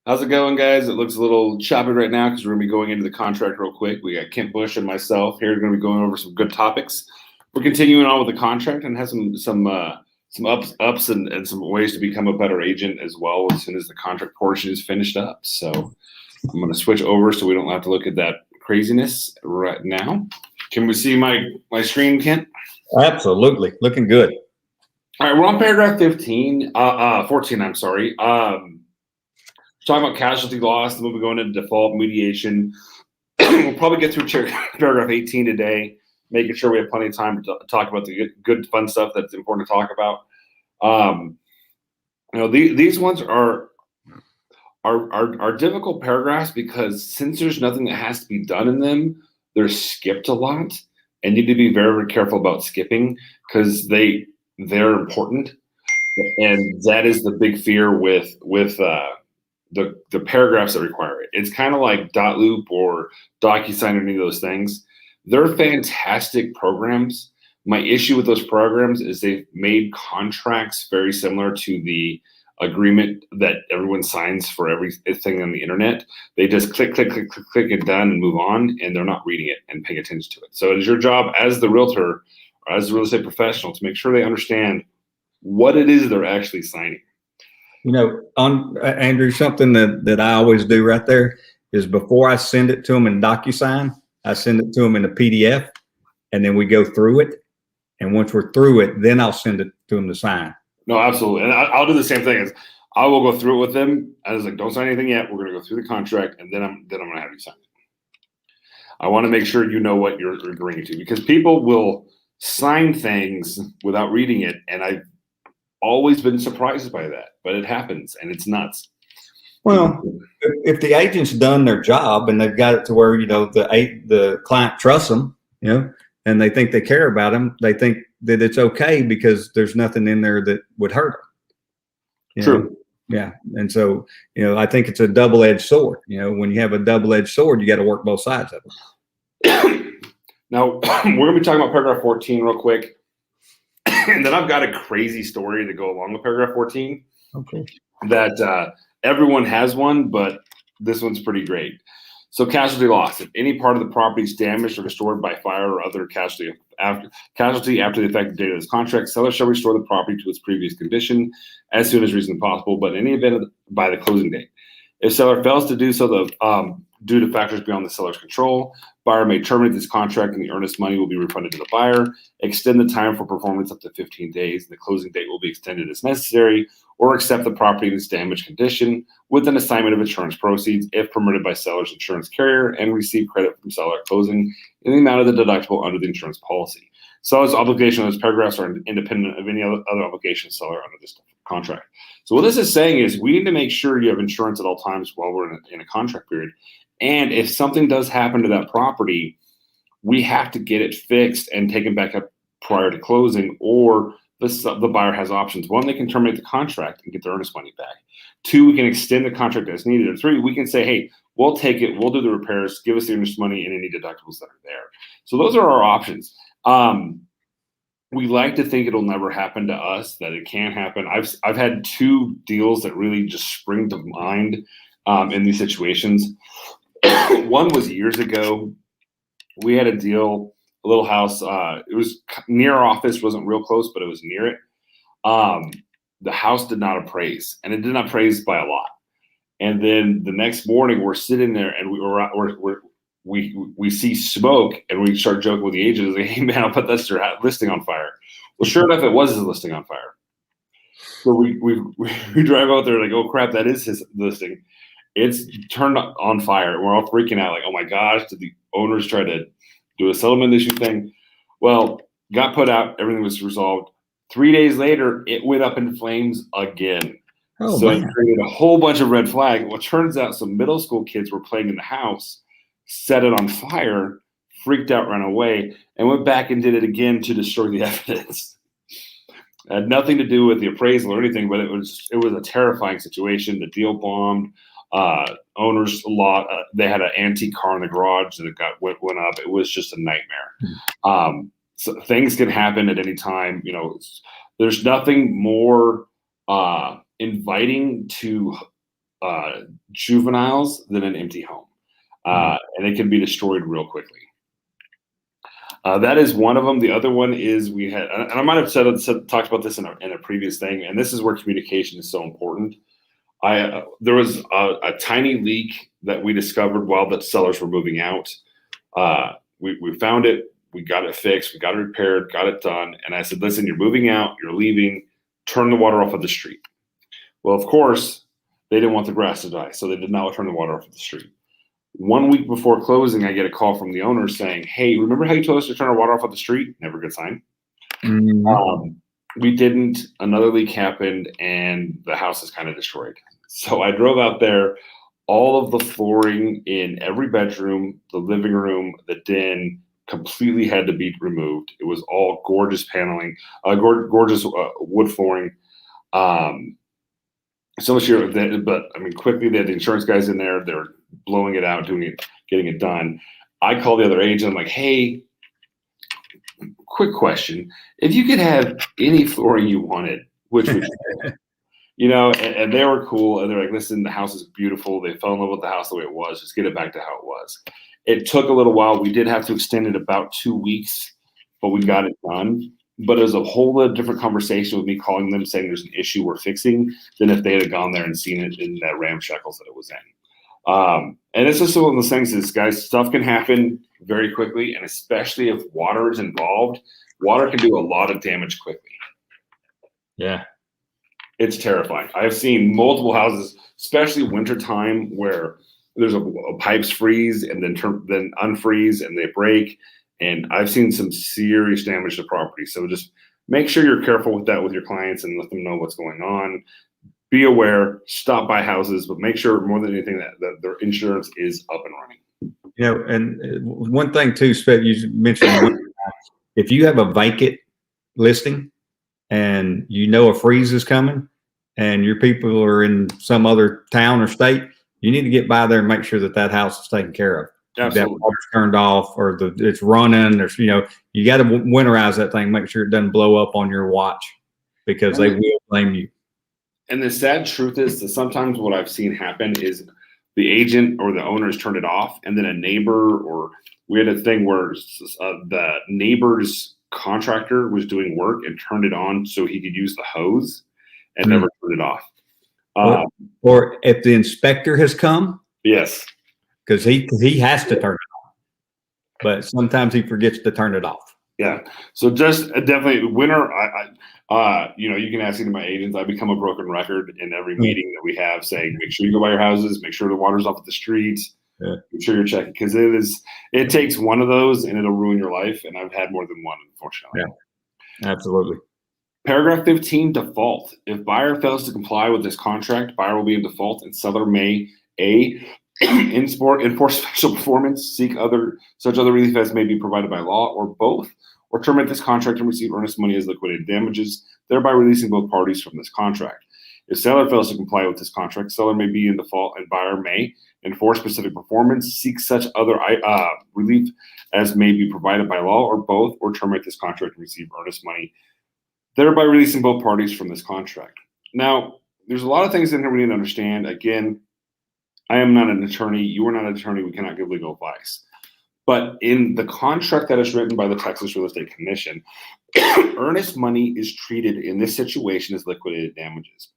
How's it going, guys? It looks a little choppy right now because we're going to be going into the contract real quick. We got Kent Bush and myself here going to be going over some good topics. We're continuing on with the contract and have some ups and some ways to become a better agent as well as soon as the contract portion is finished up. So I'm going to switch over so we don't have to look at that craziness right now. Can we see my screen, Kent? Absolutely, looking good. All right, we're on paragraph 14. I'm sorry. Talking about casualty loss, then we'll be going into default mediation. We'll probably get through paragraph 18 today, making sure we have plenty of time to talk about the good, fun stuff that's important to talk about. These ones are difficult paragraphs because since there's nothing that has to be done in them, they're skipped a lot, and you need to be very, very careful about skipping because they're important, and that is the big fear with the paragraphs that require it. It's kind of like Dotloop or DocuSign or any of those things. They're fantastic programs. My issue with those programs is they've made contracts very similar to the agreement that everyone signs for everything on the internet. They just click and done and move on, and they're not reading it and paying attention to it. So it is your job as the realtor or as a real estate professional to make sure they understand what it is they're actually signing. Andrew, something that I always do right there is before I send it to them in DocuSign, I send it to them in a PDF, and then we go through it. And once we're through it, then I'll send it to them to sign. No, absolutely. And I'll do the same thing. I will go through it with them. I was like, don't sign anything yet. We're going to go through the contract, and then I'm going to have you sign it. I want to make sure you know what you're agreeing to, because people will sign things without reading it, and I've always been surprised by that, but it happens, and it's nuts. Well, if the agent's done their job and they've got it to where the client trusts them, and they think they care about them, they think that it's okay because there's nothing in there that would hurt them. True. Yeah, and so I think it's a double-edged sword. When you have a double-edged sword, you got to work both sides of it. Now we're going to be talking about paragraph 14 real quick. And then I've got a crazy story to go along with paragraph 14. Okay. That everyone has one, but this one's pretty great. So casualty loss. If any part of the property is damaged or destroyed by fire or other casualty after the effective date of this contract, seller shall restore the property to its previous condition as soon as reasonably possible, but in any event by the closing date. If seller fails to do so, due to factors beyond the seller's control, buyer may terminate this contract and the earnest money will be refunded to the buyer, extend the time for performance up to 15 days, and the closing date will be extended as necessary, or accept the property in its damaged condition with an assignment of insurance proceeds if permitted by seller's insurance carrier, and receive credit from seller at closing in the amount of the deductible under the insurance policy. Seller's obligation on these paragraphs are independent of any other obligation seller under this contract. So what this is saying is we need to make sure you have insurance at all times while we're in a contract period. And if something does happen to that property, we have to get it fixed and taken back up prior to closing, or the buyer has options. One, they can terminate the contract and get their earnest money back. Two, we can extend the contract as needed. Or three, we can say, hey, we'll take it, we'll do the repairs, give us the earnest money and any deductibles that are there. So those are our options. We like to think it'll never happen to us, that it can happen. I've had two deals that really just spring to mind in these situations. One was years ago. We had a deal, a little house. It was near our office, wasn't real close, but it was near it. The house did not appraise, and it did not appraise by a lot. And then the next morning, we're sitting there, and we see smoke, and we start joking with the agent, like, hey man, I'll put this listing on fire. Well, sure enough, it was his listing on fire. So we drive out there like, oh crap, that is his listing. It's turned on fire. We're all freaking out, like, oh my gosh, did the owners try to do a settlement issue thing? Well, got put out, everything was resolved. 3 days later, it went up in flames again. Oh, so man. It created a whole bunch of red flags. Well, it turns out some middle school kids were playing in the house, set it on fire, freaked out, ran away, and went back and did it again to destroy the evidence. It had nothing to do with the appraisal or anything, but it was a terrifying situation. The deal bombed. Owners they had an antique car in the garage that went up. It was just a nightmare. So things can happen at any time. There's nothing more inviting to juveniles than an empty home. And it can be destroyed real quickly. That is one of them. The other one is we had, and I might have talked about this in a previous thing, and this is where communication is so important. There was a tiny leak that we discovered while the sellers were moving out. We found it, we got it fixed, we got it repaired, got it done. And I said, listen, you're moving out, you're leaving, turn the water off of the street. Well, of course, they didn't want the grass to die, so they did not turn the water off of the street. 1 week before closing, I get a call from the owner saying, hey, remember how you told us to turn our water off of the street? Never a good sign. We didn't. Another leak happened, and the house is kind of destroyed. So I drove out there. All of the flooring in every bedroom, the living room, the den, completely had to be removed. It was all gorgeous paneling, gorgeous wood flooring. So much here, but I mean, quickly they had the insurance guys in there. They were blowing it out, doing it, getting it done. I called the other agent. I'm like, hey, quick question. If you could have any flooring you wanted, which would you know, and they were cool. And they're like, listen, the house is beautiful. They fell in love with the house the way it was. Just get it back to how it was. It took a little while. We did have to extend it about 2 weeks, but we got it done. But it was a whole different conversation with me calling them saying there's an issue we're fixing than if they had gone there and seen it in that ramshackles that it was in. And it's just one of those things is, guys, stuff can happen very quickly. And especially if water is involved, water can do a lot of damage quickly. Yeah. It's terrifying. I've seen multiple houses, especially wintertime, where there's a pipes freeze and then unfreeze and they break. And I've seen some serious damage to property. So just make sure you're careful with that with your clients and let them know what's going on. Be aware, stop by houses, but make sure more than anything that their insurance is up and running. You know, and one thing too, Spet, you mentioned, if you have a vacant listing and you know a freeze is coming and your people are in some other town or state, you need to get by there and make sure that that house is taken care of. Absolutely. That water's turned off or it's running. There's, you know, you got to winterize that thing, make sure it doesn't blow up on your watch because they will blame you. And the sad truth is that sometimes what I've seen happen is the agent or the owners turned it off, and then a neighbor, or we had a thing where the neighbor's contractor was doing work and turned it on so he could use the hose and never turned it off. Or if the inspector has come. Yes. Because he has to turn it on, but sometimes he forgets to turn it off. Yeah. So just definitely winter. You know, you can ask any of my agents. I become a broken record in every meeting that we have, saying make sure you go by your houses, make sure the water's off at the streets, make sure you're checking, because it takes one of those and it'll ruin your life. And I've had more than one, unfortunately. Yeah, absolutely. Paragraph 15, default. If buyer fails to comply with this contract, buyer will be in default, and seller may enforce special performance, seek such other relief as may be provided by law, or both, or terminate this contract and receive earnest money as liquidated damages, thereby releasing both parties from this contract. If seller fails to comply with this contract, seller may be in default and buyer may enforce specific performance, seek such other relief as may be provided by law, or both, or terminate this contract and receive earnest money, thereby releasing both parties from this contract. Now, there's a lot of things in here we need to understand. Again, I am not an attorney. You are not an attorney. We cannot give legal advice. But in the contract that is written by the Texas Real Estate Commission, earnest money is treated in this situation as liquidated damages.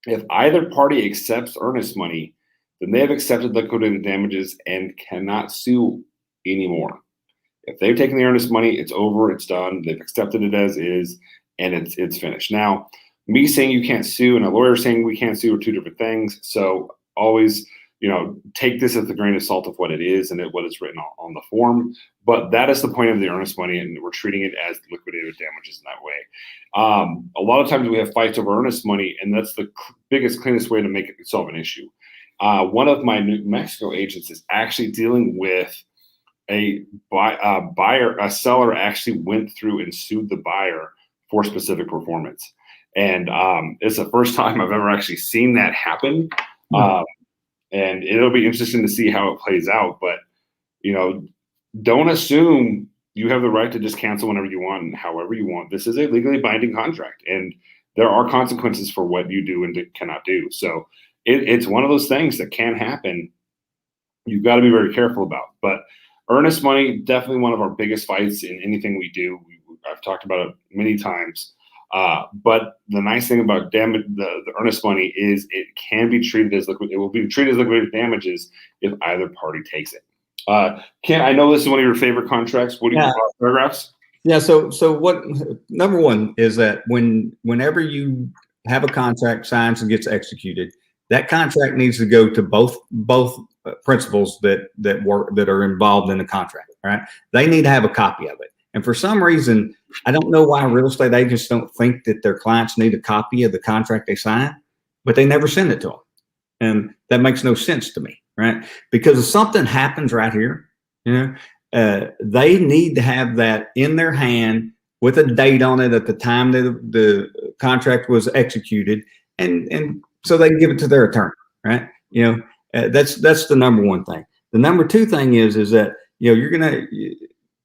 If either party accepts earnest money, then they have accepted liquidated damages and cannot sue anymore. If they've taken the earnest money, it's over, it's done. They've accepted it as is, and it's finished. Now, me saying you can't sue and a lawyer saying we can't sue are two different things. So always, you know, take this as a grain of salt of what it is and what is written on the form. But that is the point of the earnest money, and we're treating it as liquidated damages in that way. A lot of times we have fights over earnest money, and that's the biggest, cleanest way to make it solve an issue. One of my New Mexico agents is actually dealing with a seller actually went through and sued the buyer for specific performance. And it's the first time I've ever actually seen that happen. And it'll be interesting to see how it plays out. But, you know, don't assume you have the right to just cancel whenever you want and however you want. This is a legally binding contract, and there are consequences for what you do and cannot do. So it's one of those things that can happen. You've got to be very careful about. But earnest money, definitely one of our biggest fights in anything we do. I've talked about it many times. But the nice thing about the earnest money is it can be treated as liquid. It will be treated as liquidated damages if either party takes it. Ken, I know this is one of your favorite contracts. What do you paragraphs? Yeah. So what number one is that whenever you have a contract signed and gets executed, that contract needs to go to both principals that are involved in the contract. Right? They need to have a copy of it. And for some reason, I don't know why real estate agents don't think that their clients need a copy of the contract they sign, but they never send it to them. And that makes no sense to me, right? Because if something happens right here, they need to have that in their hand with a date on it at the time that the contract was executed, and so they can give it to their attorney, right? That's the number one thing. The number two thing is that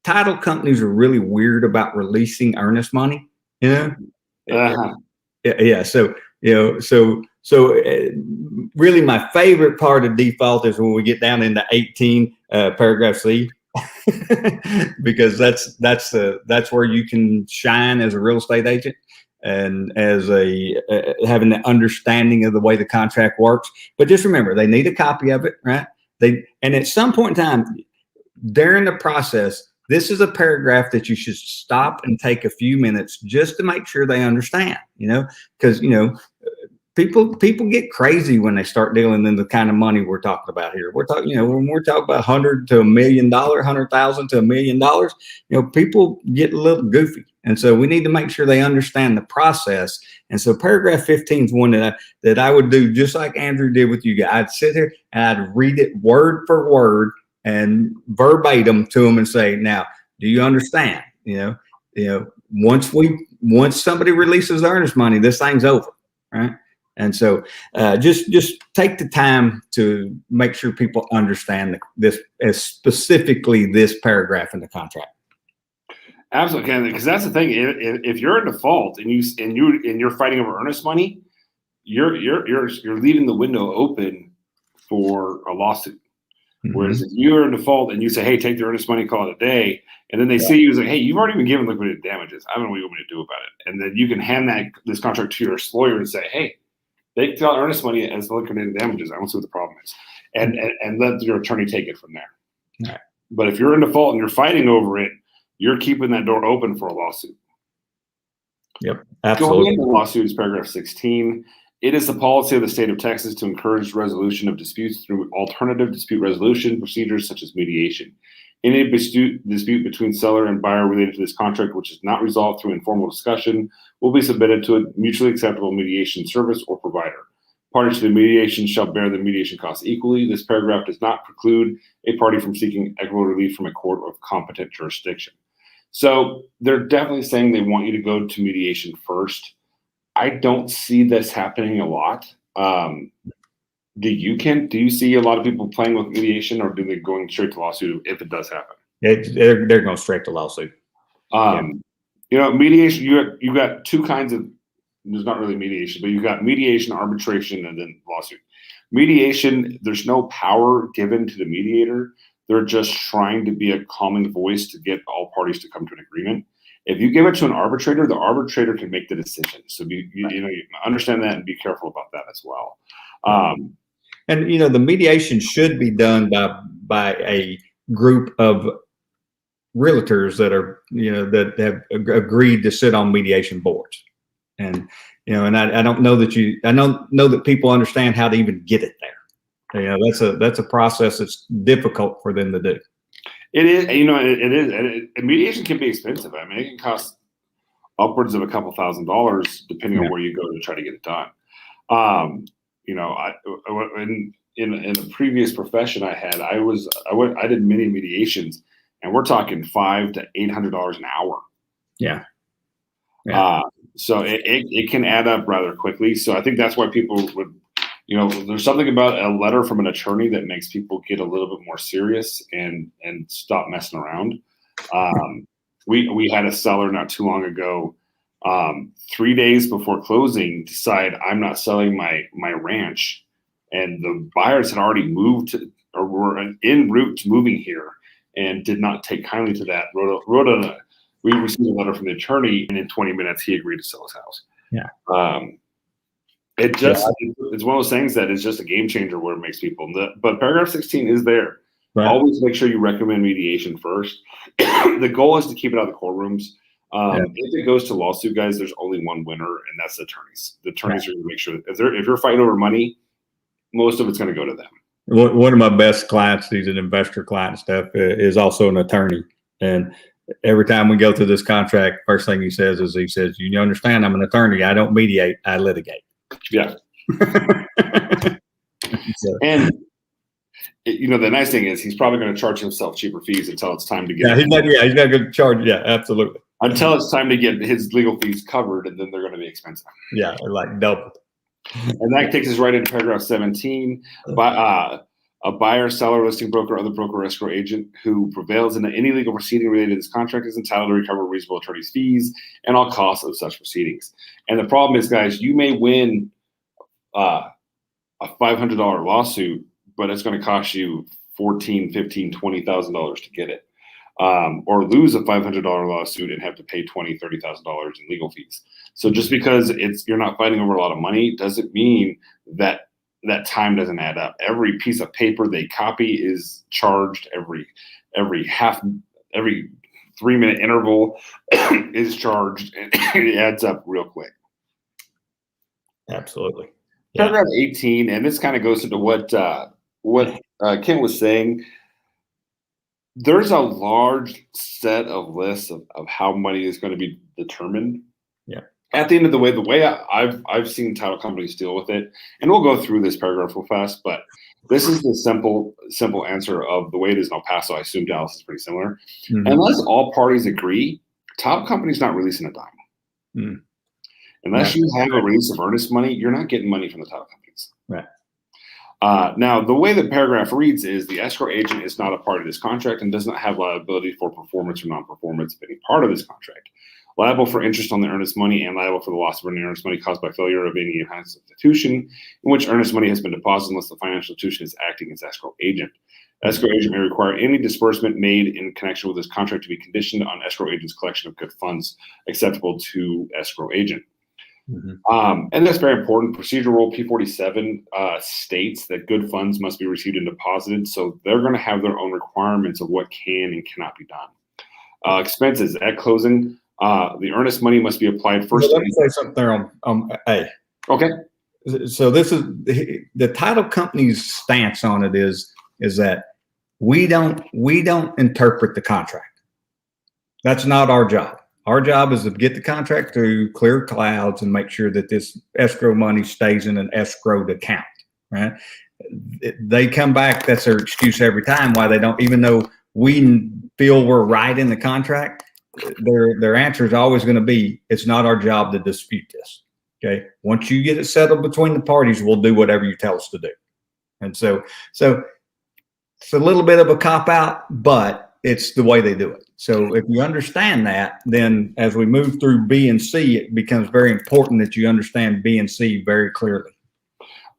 title companies are really weird about releasing earnest money. Yeah. So really my favorite part of default is when we get down into 18 paragraph C, because that's where you can shine as a real estate agent and as having an understanding of the way the contract works. But just remember, they need a copy of it, right? And at some point in time during the process, this is a paragraph that you should stop and take a few minutes just to make sure they understand, because, people get crazy when they start dealing in the kind of money we're talking about here. We're talking, when we're talking about $100 to $1 million, $100,000 to $1 million, people get a little goofy. And so we need to make sure they understand the process. And so paragraph 15 is one that I would do just like Andrew did with you guys. I'd sit here and I'd read it word for word and verbatim to them and say, now, do you understand? Once somebody releases the earnest money, this thing's over, right? And so just take the time to make sure people understand this, as specifically this paragraph in the contract. Absolutely, because that's the thing. If you're in default and you're fighting over earnest money, you're leaving the window open for a lawsuit. Mm-hmm. Whereas if you're in default and you say, "Hey, take the earnest money, call it a day," and then they see you as like, "Hey, you've already been given liquidated damages. I don't know what you want me to do about it," and then you can hand this contract to your lawyer and say, "Hey, they tell earnest money as liquidated damages. I don't see what the problem is," and let your attorney take it from there. Right. But if you're in default and you're fighting over it, you're keeping that door open for a lawsuit. Yep, absolutely. Going into the lawsuit is paragraph 16. It is the policy of the state of Texas to encourage resolution of disputes through alternative dispute resolution procedures such as mediation. Any dispute between seller and buyer related to this contract which is not resolved through informal discussion will be submitted to a mutually acceptable mediation service or provider. Parties to the mediation shall bear the mediation costs equally. This paragraph does not preclude a party from seeking equitable relief from a court of competent jurisdiction. So they're definitely saying they want you to go to mediation first. I don't see this happening a lot. Do you see a lot of people playing with mediation, or do they going straight to lawsuit if it does happen? They're going straight to lawsuit. Mediation, you got two kinds of, there's not really mediation, but you've got mediation, arbitration, and then lawsuit. Mediation, there's no power given to the mediator. They're just trying to be a calming voice to get all parties to come to an agreement. If you give it to an arbitrator, the arbitrator can make the decision. So you understand that and be careful about that as well. And the mediation should be done by a group of realtors that are that have agreed to sit on mediation boards. And I don't know that I don't know that people understand how to even get it there. That's a process that's difficult for them to do. It is, it is. Mediation can be expensive. I mean, it can cost upwards of a couple $1,000s depending on where you go to try to get it done. In a previous profession I had, I did many mediations, and we're talking $500 to $800 an hour. Yeah. So it can add up rather quickly. So I think that's why people would. There's something about a letter from an attorney that makes people get a little bit more serious and stop messing around. We had a seller not too long ago, 3 days before closing, decide I'm not selling my ranch and the buyers had already moved to, or were en route to moving here, and did not take kindly to that. We received a letter from the attorney, and in 20 minutes he agreed to sell his house. Yeah. It's one of those things that is just a game changer where it makes people. But paragraph 16 is there. Right. Always make sure you recommend mediation first. The goal is to keep it out of the courtrooms. If it goes to lawsuit, guys, there's only one winner, and that's the attorneys. The attorneys are going to make sure that if you're fighting over money, most of it's going to go to them. One of my best clients, he's an investor client and stuff, is also an attorney. And every time we go through this contract, first thing he says, you understand, I'm an attorney. I don't mediate, I litigate. Yeah. And the nice thing is he's probably going to charge himself cheaper fees until it's time to get. He's not going to charge. Yeah, absolutely. Until it's time to get his legal fees covered, and then they're going to be expensive. Yeah, like double. And that takes us right into paragraph 17. A buyer, seller, listing broker, other broker, or escrow agent who prevails in any legal proceeding related to this contract is entitled to recover reasonable attorney's fees and all costs of such proceedings. And the problem is, guys, you may win a $500 lawsuit, but it's going to cost you $14,000, $15,000, $20,000 to get it. Or lose a $500 lawsuit and have to pay $20,000, $30,000 in legal fees. So just because you're not fighting over a lot of money doesn't mean that time doesn't add up. Every piece of paper they copy is charged. Every 3-minute interval is charged, and it adds up real quick. Absolutely. Yeah. Paragraph 18, and this kind of goes into what Ken was saying. There's a large set of lists of how money is going to be determined. Yeah. At the end of the way I've seen title companies deal with it, and we'll go through this paragraph real fast, but this is the simple answer of the way it is in El Paso. I assume Dallas is pretty similar. Mm-hmm. Unless all parties agree, title company's not releasing a dime. Mm. Unless you have a release of earnest money, you're not getting money from the title companies. Right. Now, the way the paragraph reads is the escrow agent is not a part of this contract and does not have liability for performance or non-performance of any part of this contract. Liable for interest on the earnest money and liable for the loss of any earnest money caused by failure of any financial institution in which earnest money has been deposited unless the financial institution is acting as escrow agent. Escrow agent may require any disbursement made in connection with this contract to be conditioned on escrow agent's collection of good funds acceptable to escrow agent. Mm-hmm. And that's very important. Procedure Rule P47 states that good funds must be received and deposited, so they're going to have their own requirements of what can and cannot be done. Expenses at closing. The earnest money must be applied first. Let me say something there on A. Okay. So this is the title company's stance on it is that we don't interpret the contract. That's not our job. Our job is to get the contract through, clear clouds, and make sure that this escrow money stays in an escrowed account. Right? They come back. That's their excuse every time why they don't, even though we feel we're right in the contract. Their answer is always going to be, it's not our job to dispute this. Okay. Once you get it settled between the parties, we'll do whatever you tell us to do. And so it's a little bit of a cop out, but it's the way they do it. So if you understand that, then as we move through B and C, it becomes very important that you understand B and C very clearly.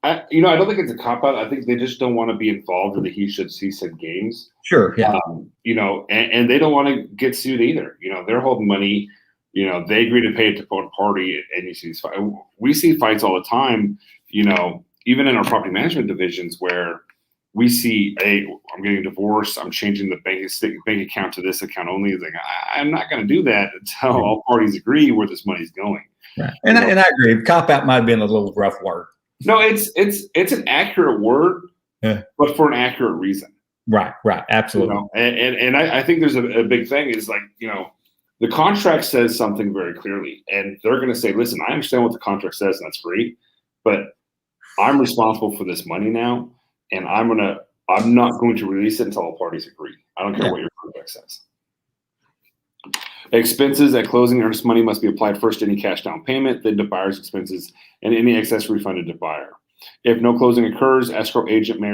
I don't think it's a cop out. I think they just don't want to be involved in the he said games. Sure. Yeah. And they don't want to get sued either. They're holding money. They agree to pay it to both party, and you see these fights. We see fights all the time. Even in our property management divisions where we see, hey, I'm getting divorced. I'm changing the bank account to this account only. It's like, I'm not going to do that until all parties agree where this money's going. Right. And I agree. Cop out might have been a little rough word. No, it's an accurate word, but for an accurate reason. Right. Absolutely. And I think there's a big thing is like, the contract says something very clearly, and they're going to say, listen, I understand what the contract says, and that's great, but I'm responsible for this money now, and I'm not going to release it until all parties agree. I don't care what your contract says. Expenses at closing, earnest money must be applied first to any cash down payment, then to buyer's expenses, and any excess refunded to buyer. If no closing occurs, escrow agent may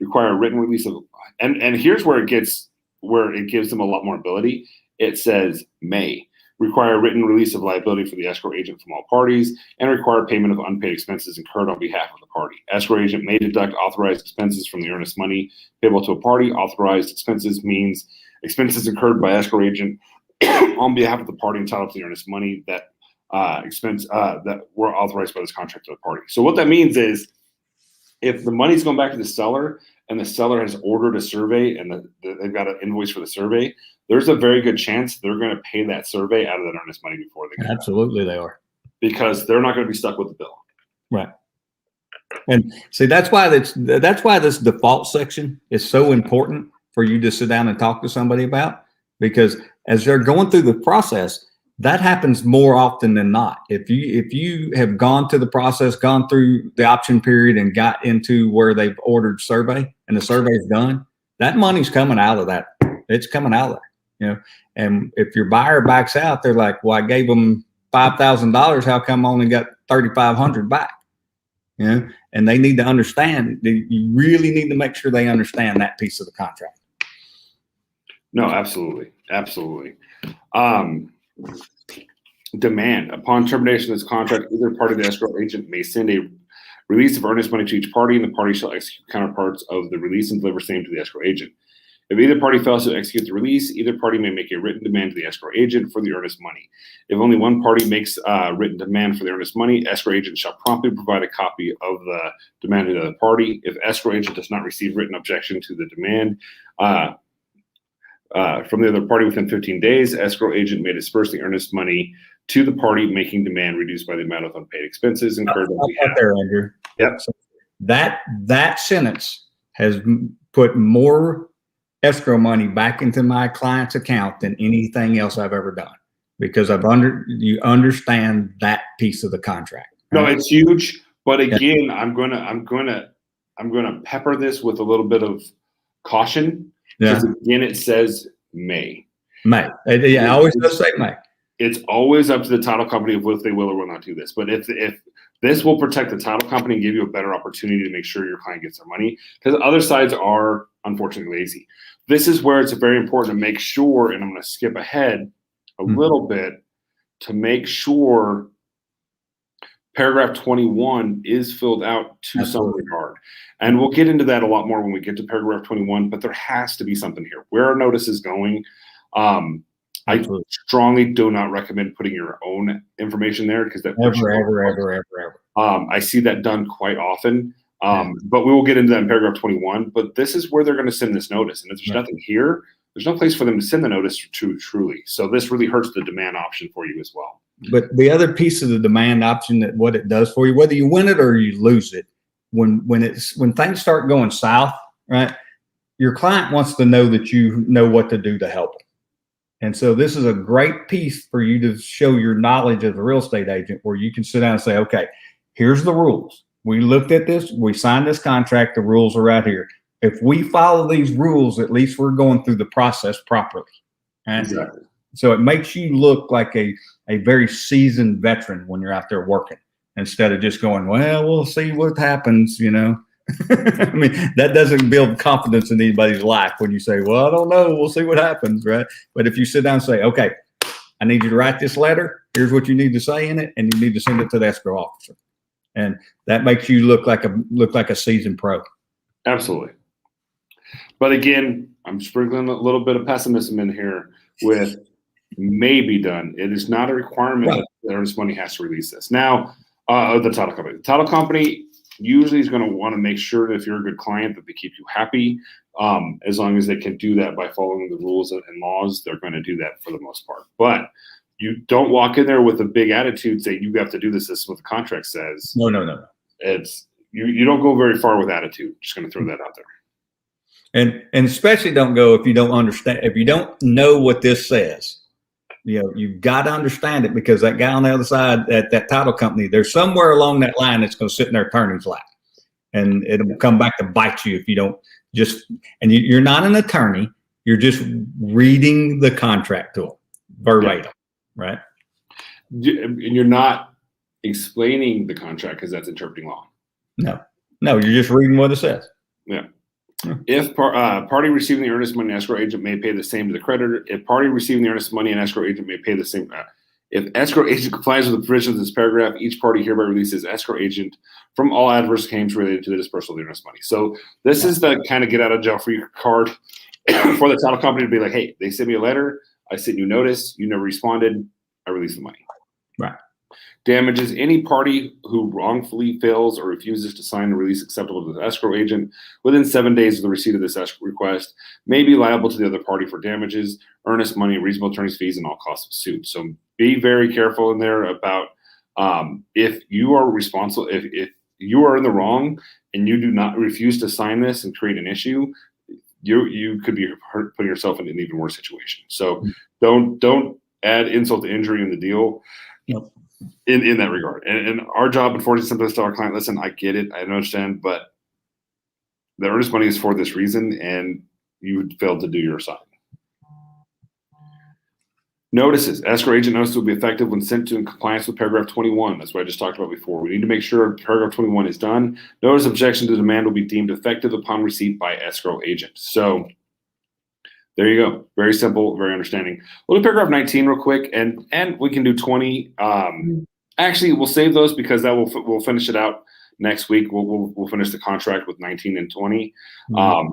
require a written release of. And here's where it gives them a lot more ability. It says may. require written release of liability for the escrow agent from all parties, and require payment of unpaid expenses incurred on behalf of the party. Escrow agent may deduct authorized expenses from the earnest money payable to a party. Authorized expenses means expenses incurred by escrow agent on behalf of the party entitled to the earnest money that that were authorized by this contract to the party. So what that means is, if the money's going back to the seller and the seller has ordered a survey and they've got an invoice for the survey, there's a very good chance they're going to pay that survey out of that earnest money before they get Absolutely, they are. because they're not going to be stuck with the bill. Right. And see, that's why this default section is so important for you to sit down and talk to somebody about, because as they're going through the process, that happens more often than not. If you have gone to the process, gone through the option period and got into where they've ordered survey and the survey's done, that money's coming out of that. It's coming out of there, And if your buyer backs out, they're like, well, I gave them $5,000. How come I only got $3,500 back? And they need to understand. You really need to make sure they understand that piece of the contract. No, absolutely. Demand. Upon termination of this contract, either party of the escrow agent may send a release of earnest money to each party, and the party shall execute counterparts of the release and deliver same to the escrow agent. If either party fails to execute the release, either party may make a written demand to the escrow agent for the earnest money. If only one party makes a written demand for the earnest money, escrow agent shall promptly provide a copy of the demand to the other party. If escrow agent does not receive written objection to the demand from the other party within 15 days, escrow agent may disperse the earnest money to the party making demand, reduced by the amount of unpaid expenses incurred on behalf. There, Andrew. Yep. So that sentence has put more escrow money back into my client's account than anything else I've ever done, because you understand that piece of the contract. Right? No, it's huge. But again, yeah. I'm gonna pepper this with a little bit of caution. Because again, it says may. May. Yeah, I always does say may. It's always up to the title company of if they will or will not do this. But if this will protect the title company and give you a better opportunity to make sure your client gets their money, because other sides are unfortunately lazy. This is where it's very important to make sure, and I'm going to skip ahead a little bit to make sure paragraph 21 is filled out to some regard. And we'll get into that a lot more when we get to paragraph 21, but there has to be something here. Where our notice is going, I strongly do not recommend putting your own information there, because that ever. I see that done quite often. But we will get into that in paragraph 21. But this is where they're going to send this notice. And if there's nothing here, there's no place for them to send the notice truly. So this really hurts the demand option for you as well. But the other piece of the demand option, that what it does for you, whether you win it or you lose it, when things start going south, right, your client wants to know that you know what to do to help them. And so this is a great piece for you to show your knowledge as a real estate agent, where you can sit down and say, okay, here's the rules. We looked at this, we signed this contract, the rules are right here. If we follow these rules, at least we're going through the process properly. And exactly. So it makes you look like a very seasoned veteran when you're out there working, instead of just going, well, we'll see what happens, I mean, that doesn't build confidence in anybody's life when you say, well, I don't know, we'll see what happens, right? But if you sit down and say, okay, I need you to write this letter, here's what you need to say in it, and you need to send it to the escrow officer. And that makes you look like a seasoned pro. Absolutely. But again, I'm sprinkling a little bit of pessimism in here with may be done. It is not a requirement that the earnest money has to release this. Now, the title company. The title company usually is going to want to make sure that if you're a good client, that they keep you happy. As long as they can do that by following the rules and laws, they're going to do that for the most part. But you don't walk in there with a big attitude saying you have to do this. This is what the contract says. No. It's you don't go very far with attitude. Just going to throw that out there. And especially don't go if you don't understand, if you don't know what this says. You've got to understand it, because that guy on the other side at that title company, there's somewhere along that line that's going to sit in their attorney's lap, and it'll come back to bite you if you don't and you're not an attorney. You're just reading the contract to them verbatim, right? And you're not explaining the contract, because that's interpreting law. No, you're just reading what it says. Yeah. If party receiving the earnest money and escrow agent may pay the same to the creditor. If party receiving the earnest money and escrow agent may pay the same. If escrow agent complies with the provisions of this paragraph, each party hereby releases escrow agent from all adverse claims related to the dispersal of the earnest money. So this is the kind of get out of jail free card for the title company to be like, hey, they sent me a letter. I sent you notice. You never responded. I release the money. Right. Damages. Any party who wrongfully fails or refuses to sign a release acceptable to the escrow agent within 7 days of the receipt of this escrow request may be liable to the other party for damages, earnest money, reasonable attorney's fees, and all costs of suit. So be very careful in there about if you are responsible, if you are in the wrong and you do not refuse to sign this and create an issue, you could be putting yourself in an even worse situation. So don't add insult to injury in the deal. Yep. In that regard. And our job, unfortunately, sometimes to our client, listen, I get it, I understand, but the earnest money is for this reason, and you failed to do your side. Notices. Escrow agent notice will be effective when sent to in compliance with paragraph 21. That's what I just talked about before. We need to make sure paragraph 21 is done. Notice objection to demand will be deemed effective upon receipt by escrow agent. So there you go. Very simple, very understanding. We'll do paragraph 19 real quick, and we can do 20. Actually, we'll save those because that we'll finish it out next week. We'll finish the contract with 19 and 20,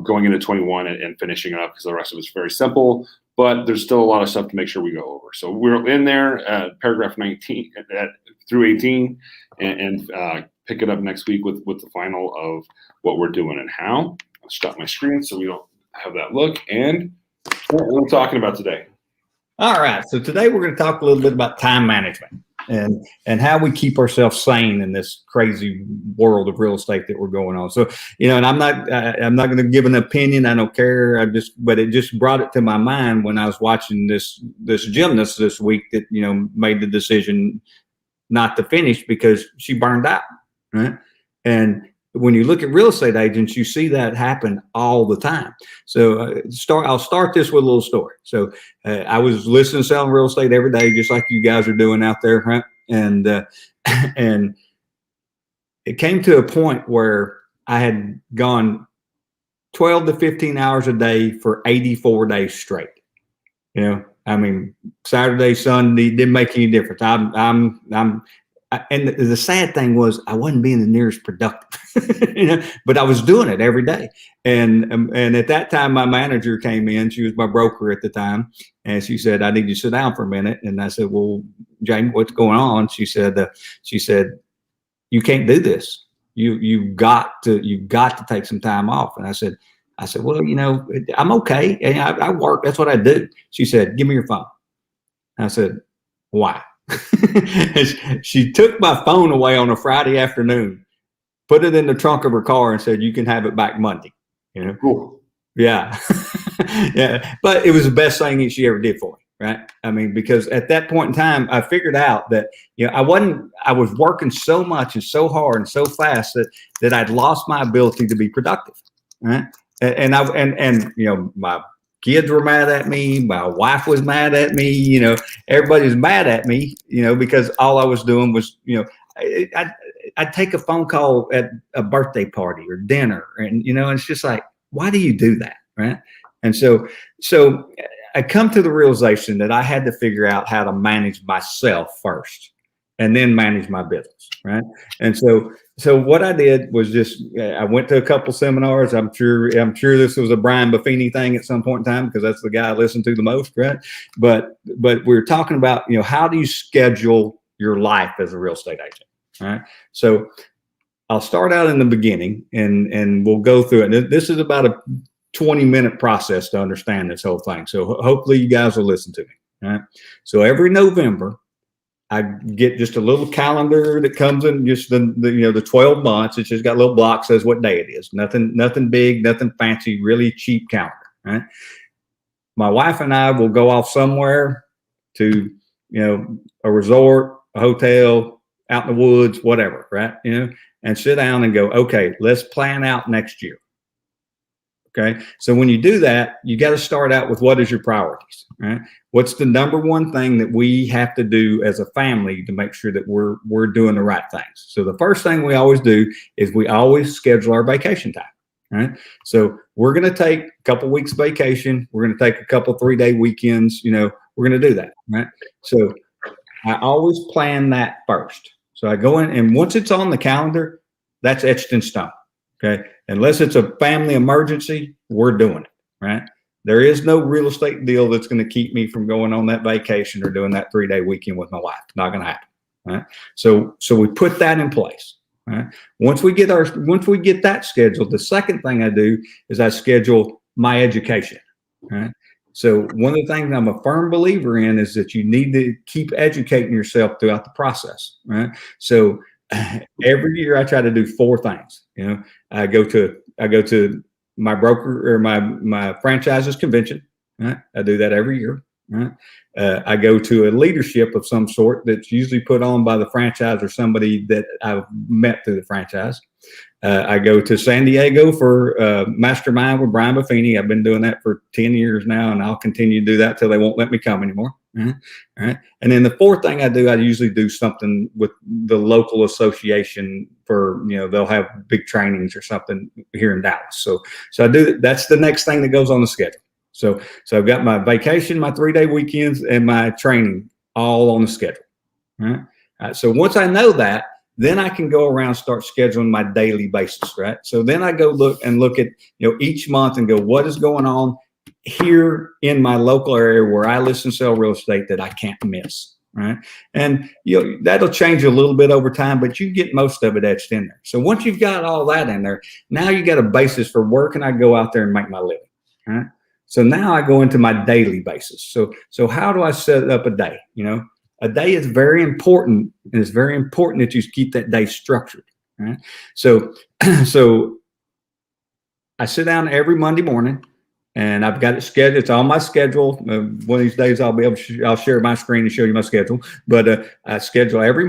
going into 21 and finishing it up because the rest of it's very simple. But there's still a lot of stuff to make sure we go over. So we're in there at paragraph 19 through 18, and pick it up next week with the final of what we're doing and how. I'll stop my screen so we don't have that look. And what are we talking about today? All right. So today we're going to talk a little bit about time management and how we keep ourselves sane in this crazy world of real estate that we're going on. So, and I'm not going to give an opinion. I don't care. But it just brought it to my mind when I was watching this gymnast this week that, made the decision not to finish because she burned out. Right. And when you look at real estate agents, you see that happen all the time. So I'll start this with a little story. So I was listening to Selling Real Estate every day, just like you guys are doing out there, right? And it came to a point where I had gone 12 to 15 hours a day for 84 days straight. Saturday, Sunday didn't make any difference. And the sad thing was I wasn't being the nearest productive, but I was doing it every day. And at that time, my manager came in. She was my broker at the time. And she said, I need you to sit down for a minute. And I said, well, Jamie, what's going on? She said, you can't do this. You've got to take some time off. And I said, well, I'm okay. And I work. That's what I do. She said, give me your phone. I said, why? She took my phone away on a Friday afternoon, put it in the trunk of her car, and said, you can have it back Monday. Cool. Yeah. Yeah. But it was the best thing that she ever did for me. Right. Because at that point in time, I figured out that, I was working so much and so hard and so fast that I'd lost my ability to be productive. Right. And my kids were mad at me. My wife was mad at me. Everybody was mad at me, because all I was doing was, I'd take a phone call at a birthday party or dinner. And, it's just like, why do you do that? Right. And so I come to the realization that I had to figure out how to manage myself first and then manage my business. Right. And so what I did was just, I went to a couple seminars. I'm sure this was a Brian Buffini thing at some point in time, because that's the guy I listen to the most. Right. But we're talking about, how do you schedule your life as a real estate agent? All right. So I'll start out in the beginning and we'll go through it. This is about a 20-minute process to understand this whole thing. So hopefully you guys will listen to me. All right. So every November, I get just a little calendar that comes in just the 12 months. It's just got a little block says what day it is. Nothing big, nothing fancy, really cheap calendar. Right. My wife and I will go off somewhere to, a resort, a hotel, out in the woods, whatever. Right. And sit down and go, okay, let's plan out next year. Okay. So when you do that, you got to start out with what is your priorities, right? What's the number one thing that we have to do as a family to make sure that we're doing the right things? So the first thing we always do is we always schedule our vacation time. Right. So we're going to take a couple weeks vacation. We're going to take a couple 3-day weekends. We're going to do that. Right. So I always plan that first. So I go in, and once it's on the calendar, that's etched in stone. Okay. Unless it's a family emergency, we're doing it. Right. There is no real estate deal that's going to keep me from going on that vacation or doing that 3-day weekend with my wife. Not going to happen. Right. So we put that in place. Right. Once we get that scheduled, the second thing I do is I schedule my education. Right. So one of the things I'm a firm believer in is that you need to keep educating yourself throughout the process. Right. So every year I try to do 4 things. I go to my broker or my franchises convention. Right. I do that every year. Right. I go to a leadership of some sort that's usually put on by the franchise or somebody that I've met through the franchise. I go to San Diego for Mastermind with Brian Buffini. I've been doing that for 10 years now, and I'll continue to do that till they won't let me come anymore. All right. And then the 4th thing I do, I usually do something with the local association for, they'll have big trainings or something here in Dallas. So I do, that's the next thing that goes on the schedule. So I've got my vacation, my 3-day weekends, and my training all on the schedule. Right. So once I know that, then I can go around and start scheduling my daily basis. Right. So then I go look at, each month and go, what is going on here in my local area where I listen to sell real estate that I can't miss. Right. And, that'll change a little bit over time, but you get most of it etched in there. So once you've got all that in there, now you got a basis for where can I go out there and make my living. Right. So now I go into my daily basis. So how do I set up a day? A day is very important, and it's very important that you keep that day structured. Right? So I sit down every Monday morning, and I've got it scheduled. It's on my schedule. One of these days I'll share my screen and show you my schedule. But I schedule every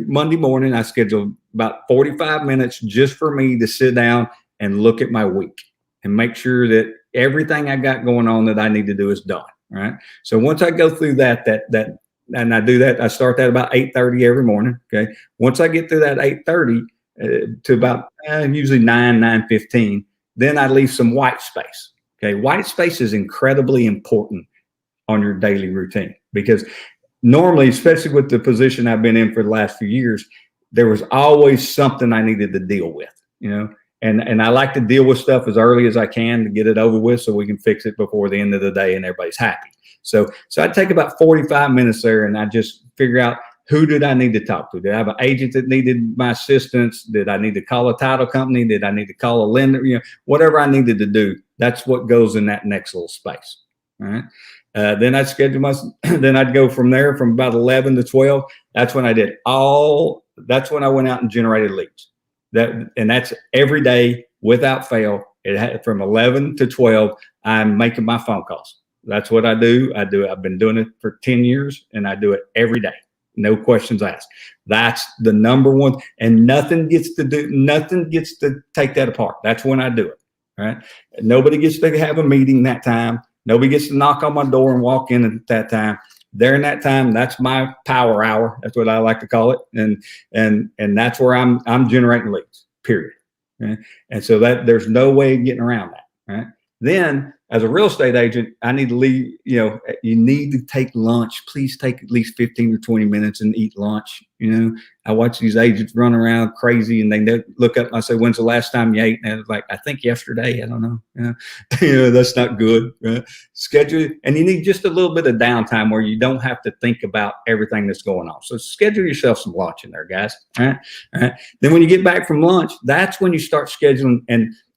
Monday morning. I schedule about 45 minutes just for me to sit down and look at my week and make sure that everything I got going on that I need to do is done. Right. So once I go through that and I do that, I start that about 8:30 every morning. Okay. Once I get through that 8:30 to about usually 9:15, then I leave some white space. Okay. White space is incredibly important on your daily routine because normally, especially with the position I've been in for the last few years, there was always something I needed to deal with, And I like to deal with stuff as early as I can to get it over with so we can fix it before the end of the day and everybody's happy. So I take about 45 minutes there and I just figure out who did I need to talk to? Did I have an agent that needed my assistance? Did I need to call a title company? Did I need to call a lender? Whatever I needed to do, that's what goes in that next little space. All right. Then I'd then I'd go from there from about 11 to 12. That's when that's when I went out and generated leads. That's every day without fail. From 11 to 12, I'm making my phone calls. That's what I do. I've been doing it for 10 years and I do it every day. No questions asked. That's the number one, and nothing gets to take that apart. That's when I do it. Right. Nobody gets to have a meeting that time. Nobody gets to knock on my door and walk in at that time. During that time, that's my power hour. That's what I like to call it. And that's where I'm generating leads, period. Right? And so that there's no way of getting around that. Right. Then as a real estate agent, I need to leave, you need to take lunch. Please take at least 15 or 20 minutes and eat lunch. I watch these agents run around crazy and they look up and I say, when's the last time you ate? And I was like, I think yesterday. I don't know. That's not good. Right? Schedule, and you need just a little bit of downtime where you don't have to think about everything that's going on. So schedule yourself some lunch in there, guys. All right. Then when you get back from lunch, that's when you start scheduling.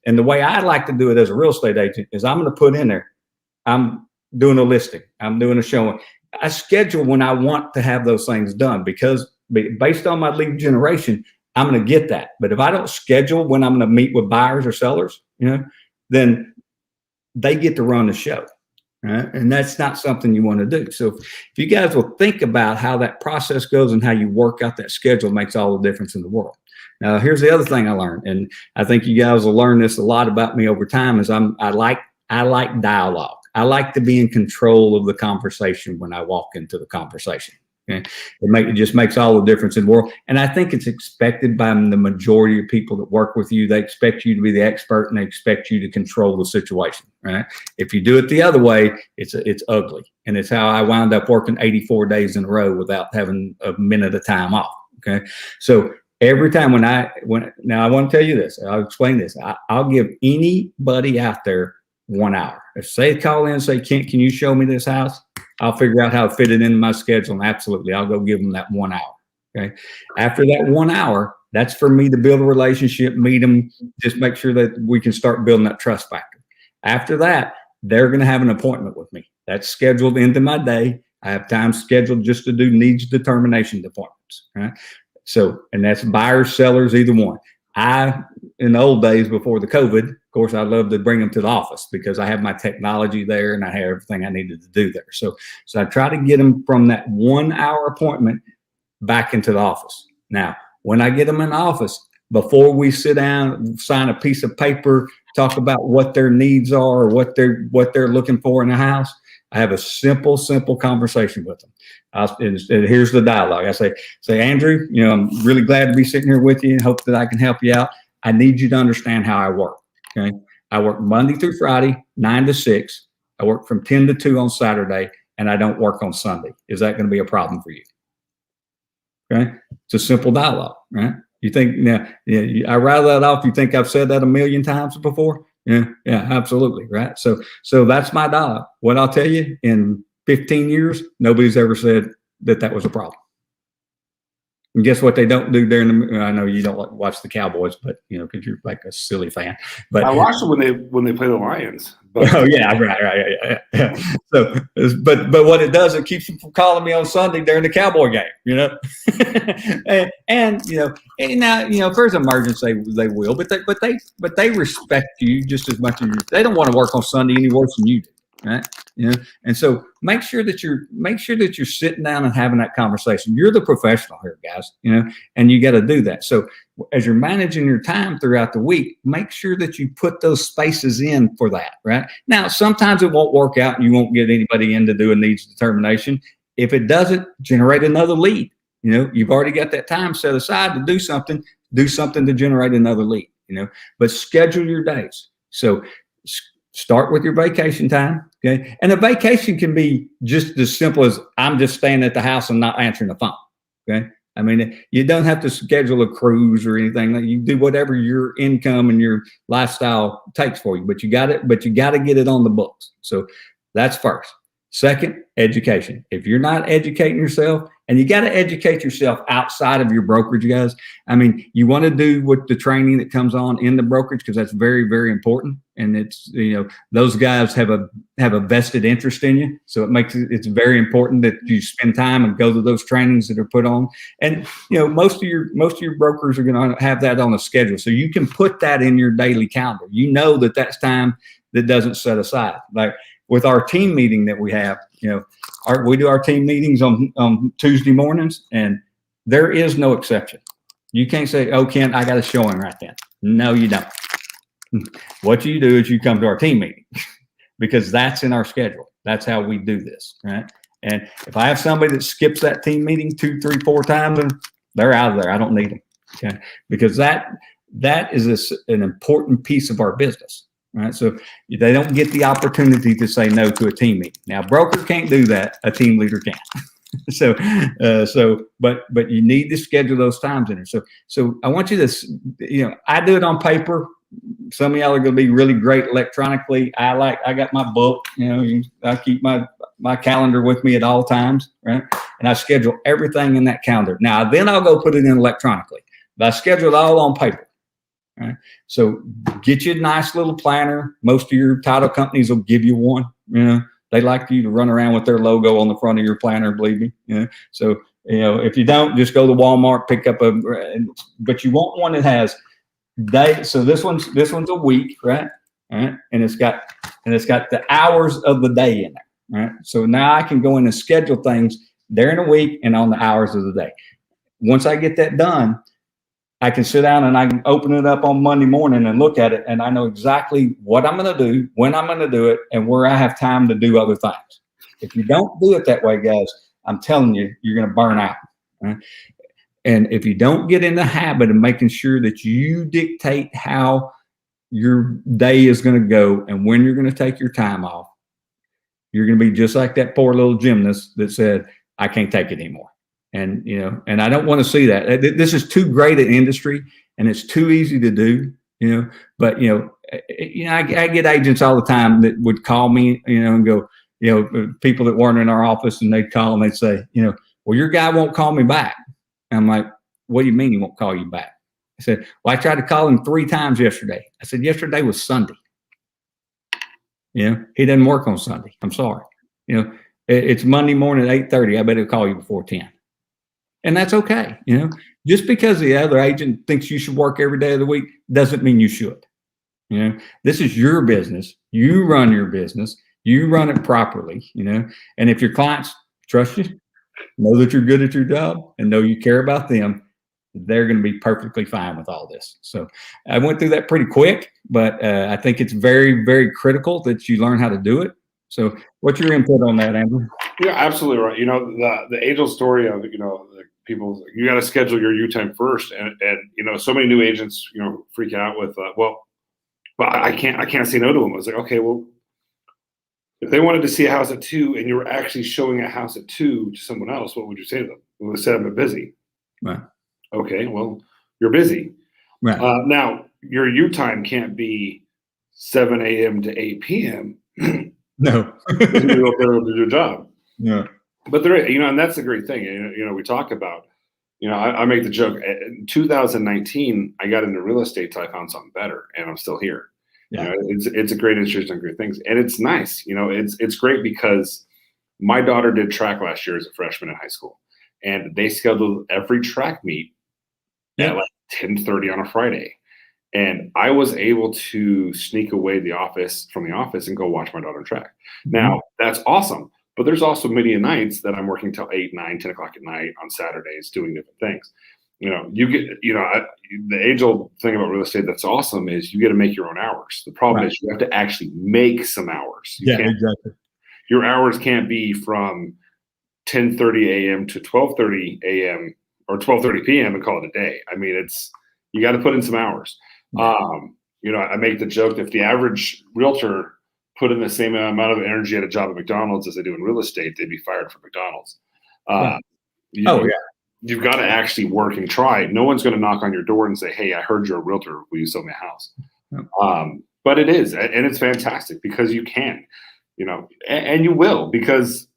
And the way I like to do it as a real estate agent is I'm going to put in there, I'm doing a listing, I'm doing a showing. I schedule when I want to have those things done because based on my lead generation, I'm going to get that. But if I don't schedule when I'm going to meet with buyers or sellers, then they get to run the show. Right? And that's not something you want to do. So if you guys will think about how that process goes and how you work out that schedule makes all the difference in the world. Now, here's the other thing I learned, and I think you guys will learn this a lot about me over time, is I like dialogue. I like to be in control of the conversation when I walk into the conversation. Okay, it just makes all the difference in the world. And I think it's expected by the majority of people that work with you. They expect you to be the expert, and they expect you to control the situation. Right? If you do it the other way, it's ugly. And it's how I wound up working 84 days in a row without having a minute of time off. Okay, so every time now I want to tell you this, I'll explain this. I'll give anybody out there 1 hour. If they call in and say, Kent, can you show me this house? I'll figure out how to fit it into my schedule, and absolutely, I'll go give them that 1 hour. Okay. After that 1 hour, that's for me to build a relationship, meet them, just make sure that we can start building that trust factor. After that, they're going to have an appointment with me. That's scheduled into my day. I have time scheduled just to do needs determination appointments. Right. So, and that's buyers, sellers, either one. In the old days before the COVID, of course, I love to bring them to the office because I have my technology there and I have everything I needed to do there. So I try to get them from that 1 hour appointment back into the office. Now, when I get them in the office, before we sit down, sign a piece of paper, talk about what their needs are or what they're looking for in a house, I have a simple conversation with them. And here's the dialogue. I say, Andrew, I'm really glad to be sitting here with you and hope that I can help you out. I need you to understand how I work. Okay. I work Monday through Friday, 9 to 6. I work from 10 to 2 on Saturday, and I don't work on Sunday. Is that going to be a problem for you? Okay. It's a simple dialogue, right? You think, I rattle that off. You think I've said that a million times before? Yeah, absolutely. Right. So that's my dialogue. What I'll tell you, in 15 years, nobody's ever said that was a problem. And guess what they don't do there? I know you don't watch the Cowboys, but because you're like a silly fan. But I watch it when they play the Lions. But. Oh yeah, right. Yeah. So, but what it does, it keeps them from calling me on Sunday during the Cowboy game. and now if there's an emergency, they will. But they respect you just as much as they don't want to work on Sunday any worse than you do. Right. And so make sure that you're sitting down and having that conversation. You're the professional here, guys, and you got to do that. So as you're managing your time throughout the week, make sure that you put those spaces in for that. Right now, sometimes it won't work out and you won't get anybody in to do a needs determination. If it doesn't, generate another lead. You've already got that time set aside to do something to generate another lead, but schedule your days. So start with your vacation time. Okay. And a vacation can be just as simple as I'm just staying at the house and not answering the phone. Okay. I mean, you don't have to schedule a cruise or anything. You do whatever your income and your lifestyle takes for you, but you got to get it on the books. So that's first. Second, education. If you're not educating yourself, and you got to educate yourself outside of your brokerage, guys. I mean, you want to do with the training that comes on in the brokerage, because that's very, very important. And it's, those guys have a vested interest in you. So it's very important that you spend time and go to those trainings that are put on. And, most of your brokers are going to have that on a schedule. So you can put that in your daily calendar. That's time that doesn't set aside. Like with our team meeting that we have, we do our team meetings on Tuesday mornings, and there is no exception. You can't say, "Oh, Kent, I got a showing right then." No, you don't. What you do is you come to our team meeting because that's in our schedule. That's how we do this, right? And if I have somebody that skips that team meeting 2, 3, 4 times, and they're out of there, I don't need them, okay? Because that is an important piece of our business. Right. So they don't get the opportunity to say no to a team meeting. Now, broker can't do that. A team leader can. But you need to schedule those times in there. So I want you to, I do it on paper. Some of y'all are going to be really great electronically. I got my book, I keep my calendar with me at all times. Right. And I schedule everything in that calendar. Now, then I'll go put it in electronically, but I schedule it all on paper. Right. So get you a nice little planner. Most of your title companies will give you one. They like you to run around with their logo on the front of your planner, believe me. So if you don't, just go to Walmart, pick up but you want one that has day. So this one's a week, right? All right. And it's got the hours of the day in there. Right. So now I can go in and schedule things during the week and on the hours of the day. Once I get that done, I can sit down and I can open it up on Monday morning and look at it, and I know exactly what I'm going to do, when I'm going to do it, and where I have time to do other things. If you don't do it that way, guys, I'm telling you, you're going to burn out. Right? And if you don't get in the habit of making sure that you dictate how your day is going to go and when you're going to take your time off, you're going to be just like that poor little gymnast that said, I can't take it anymore. And, and I don't want to see that. This is too great an industry and it's too easy to do, but, I get agents all the time that would call me, and go, people that weren't in our office, and they'd call and they'd say, well, your guy won't call me back. And I'm like, what do you mean he won't call you back? I said, well, I tried to call him 3 times yesterday. I said, yesterday was Sunday. He doesn't work on Sunday. I'm sorry. It's Monday morning at 8:30. I better call you before 10. And that's okay. Just because the other agent thinks you should work every day of the week doesn't mean you should. This is your business. You run your business. You run it properly, and if your clients trust you, know that you're good at your job and know you care about them, they're going to be perfectly fine with all this. So I went through that pretty quick, but I think it's very, very critical that you learn how to do it. So what's your input on that, Andrew? Yeah, absolutely right. The age-old story of, the people, you got to schedule your U time first. And so many new agents, freak out with, but I can't say no to them. I was like, okay, well, if they wanted to see a house at 2 and you were actually showing a house at 2 to someone else, what would you say to them? You would say I'm busy. Right. Okay, well, you're busy. Right. Now, your U time can't be 7 a.m. to 8 p.m. No. You're up there to do your job. Yeah. But there, and that's the great thing. We talk about, I make the joke. In 2019, I got into real estate till I found something better, and I'm still here. Yeah. It's a great industry, and great things, and it's nice. It's great because my daughter did track last year as a freshman in high school, and they scheduled every track meet at like 10:30 on a Friday, and I was able to sneak away from the office and go watch my daughter track. Mm-hmm. Now that's awesome, but there's also many nights that I'm working till 8, 9, 10 o'clock at night on Saturdays doing different things. You get, the age-old thing about real estate that's awesome is you get to make your own hours. The problem is you have to actually make some hours. Exactly. Your hours can't be from 10:30 a.m. to 12:30 a.m. or 12:30 p.m. and call it a day. I mean, you got to put in some hours. Yeah. I make the joke that if the average realtor put in the same amount of energy at a job at McDonald's as they do in real estate, they'd be fired from McDonald's. You've got to actually work and try. No one's going to knock on your door and say, hey, I heard you're a realtor. Will you sell me a house? Yeah. But it is, and it's fantastic because you can, and you will, because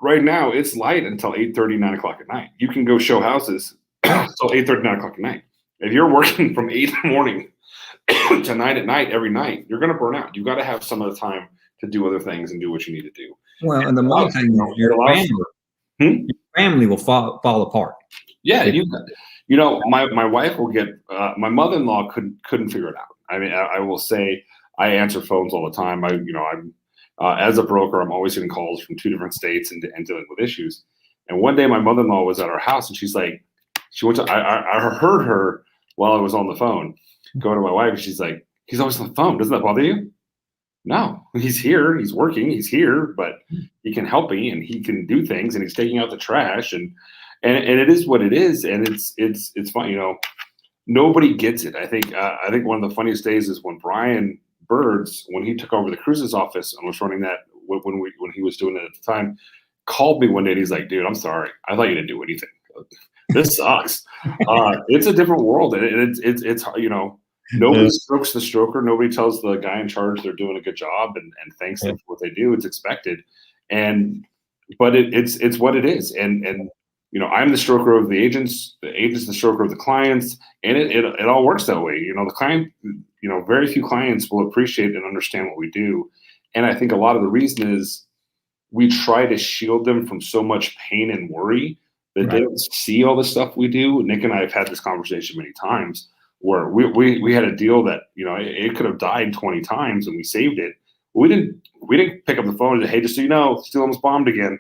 right now it's light until 8:30, 9 o'clock at night. You can go show houses until 8:30, 9 o'clock at night. If you're working from 8 in the morning to 9 at night every night, you're going to burn out. You've got to have some of the time to do other things and do what you need to do. Well, and the main thing is your family will fall apart. Yeah, my wife will get my mother-in-law couldn't figure it out. I mean, I will say I answer phones all the time. I'm as a broker, I'm always getting calls from 2 different states and dealing with issues. And one day, my mother-in-law was at our house, and she's like, I heard her while I was on the phone going to my wife, and she's like, he's always on the phone. Doesn't that bother you? No, he's here. He's working. He's here, but he can help me and he can do things and he's taking out the trash and it is what it is. And it's fun. Nobody gets it. I think one of the funniest days is when Brian Birds, when he took over the cruises office and was running that when he was doing it at the time, called me one day and he's like, dude, I'm sorry. I thought you didn't do anything. This sucks. It's a different world. And it's nobody strokes the stroker. Nobody tells the guy in charge they're doing a good job and thanks them for what they do. It's expected. But it's what it is. And I'm the stroker of the agents the stroker of the clients, and it all works that way. The client, very few clients will appreciate and understand what we do. And I think a lot of the reason is we try to shield them from so much pain and worry that they don't see all the stuff we do. Nick and I have had this conversation many times where we had a deal that, it could have died 20 times and we saved it. We didn't pick up the phone and say, hey, just so you know, still almost bombed again.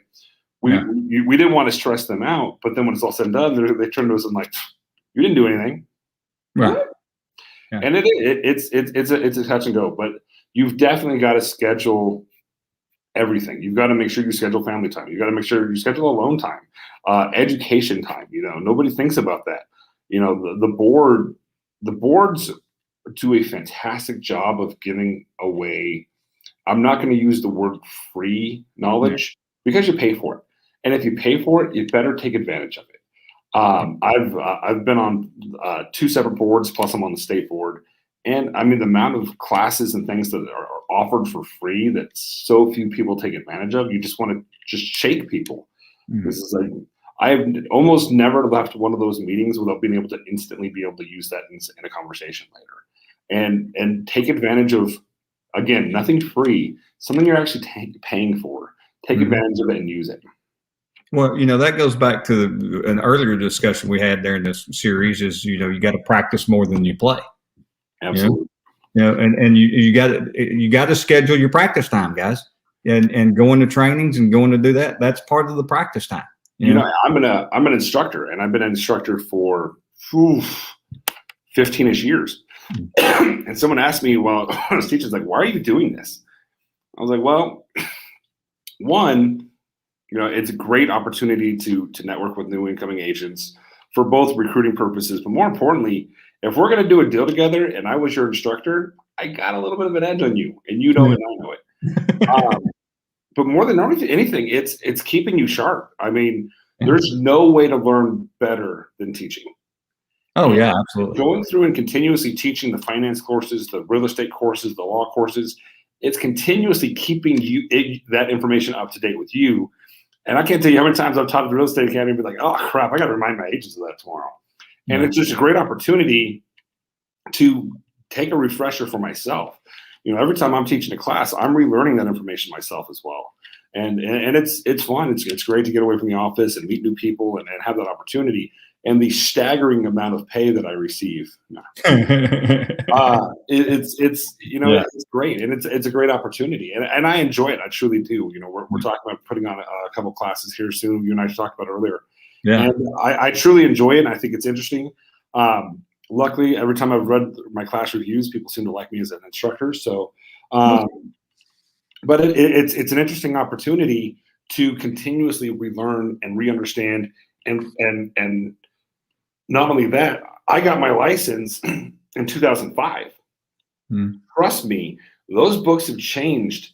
We didn't want to stress them out, but then when it's all said and done, they turn to us and like, you didn't do anything. Right. Yeah. And it's a touch and go, but you've definitely got to schedule everything. You've got to make sure you schedule family time. You got to make sure you schedule alone time, education time. Nobody thinks about that. The boards do a fantastic job of giving away. I'm not going to use the word free knowledge because you pay for it. And if you pay for it, you better take advantage of it. I've been on 2 separate boards, plus I'm on the state board. And I mean, the amount of classes and things that are offered for free that so few people take advantage of, you just want to just shake people. This is like, I've almost never left one of those meetings without being able to instantly be able to use that in a conversation later, and take advantage of, again, nothing free, something you're actually paying for. Take advantage of it and use it. Well, that goes back to an earlier discussion we had there in this series is, you got to practice more than you play. Absolutely. And you got to schedule your practice time, guys, and going to trainings and going to do that. That's part of the practice time. I'm an instructor, and I've been an instructor for 15-ish years. And someone asked me while I was teaching, like, why are you doing this? I was like, well, one, it's a great opportunity to network with new incoming agents for both recruiting purposes, but more importantly, if we're going to do a deal together and I was your instructor, I got a little bit of an edge on you, and you know it, and I know it. But more than anything, it's keeping you sharp. I mean, there's no way to learn better than teaching. Oh, yeah, absolutely. Going through and continuously teaching the finance courses, the real estate courses, the law courses, it's continuously keeping that information up to date with you. And I can't tell you how many times I've taught at the real estate academy and be like, oh, crap, I got to remind my agents of that tomorrow. And it's just a great opportunity to take a refresher for myself. Every time I'm teaching a class, I'm relearning that information myself as well. And it's fun. It's great to get away from the office and meet new people and have that opportunity. And the staggering amount of pay that I receive, it's great, and it's a great opportunity, and I enjoy it. I truly do. We're talking about putting on a couple classes here soon. You and I talked about earlier. Yeah, and I truly enjoy it, and I think it's interesting. Luckily, every time I've read my class reviews, people seem to like me as an instructor. So, but it's an interesting opportunity to continuously relearn and re-understand, and not only that, I got my license in 2005. Trust me, those books have changed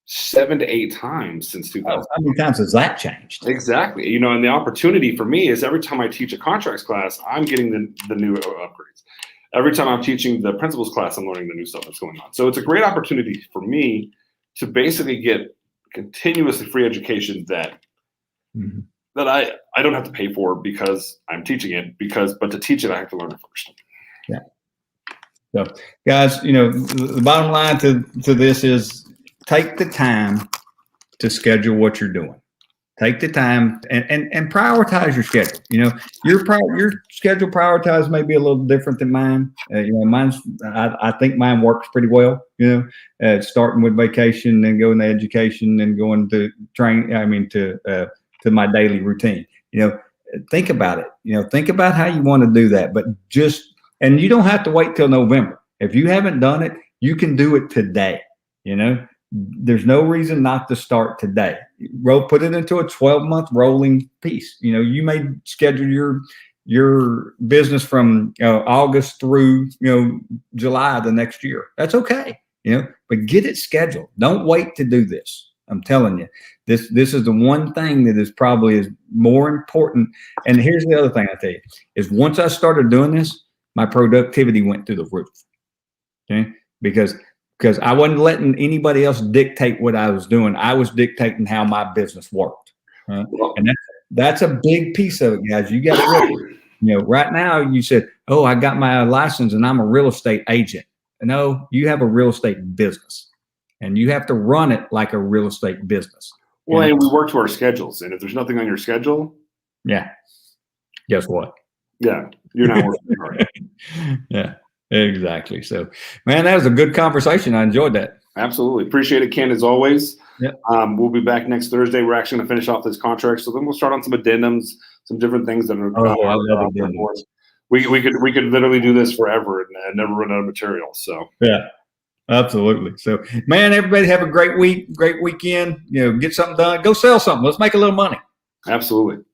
7 to 8 times since 2000. How many times has that changed? Exactly. And the opportunity for me is every time I teach a contracts class, I'm getting the new upgrades. Every time I'm teaching the principles class, I'm learning the new stuff that's going on. So it's a great opportunity for me to basically get continuously free education that I don't have to pay for because I'm teaching it, but to teach it, I have to learn it first. Yeah. So guys, the bottom line to this is take the time to schedule what you're doing. Take the time and prioritize your schedule. Your schedule prioritized may be a little different than mine. Mine's, I think mine works pretty well, starting with vacation, then going to education, then going to to my daily routine. Think about it. Think about how you want to do that, but and you don't have to wait till November. If you haven't done it, you can do it today. There's no reason not to start today. Put it into a 12-month rolling piece. You may schedule your business from August through July the next year. That's okay. But get it scheduled. Don't wait to do this. I'm telling you, this is the one thing that is probably more important. And here's the other thing I tell you is once I started doing this, my productivity went through the roof. Okay, because I wasn't letting anybody else dictate what I was doing. I was dictating how my business worked. Right? And that's a big piece of it, guys. You got to, right now you said, oh, I got my license and I'm a real estate agent. No, you have a real estate business. And you have to run it like a real estate business. Well, and we work to our schedules. And if there's nothing on your schedule, guess what? Yeah, you're not working hard. Yeah, exactly. So, man, that was a good conversation. I enjoyed that. Absolutely. Appreciate it, Ken, as always. Yep. We'll be back next Thursday. We're actually going to finish off this contract. So then we'll start on some addendums, some different things that are I love addendums. We could literally do this forever and never run out of material. So yeah. Absolutely. So, man, everybody have a great week, great weekend. You know, get something done. Go sell something. Let's make a little money. Absolutely.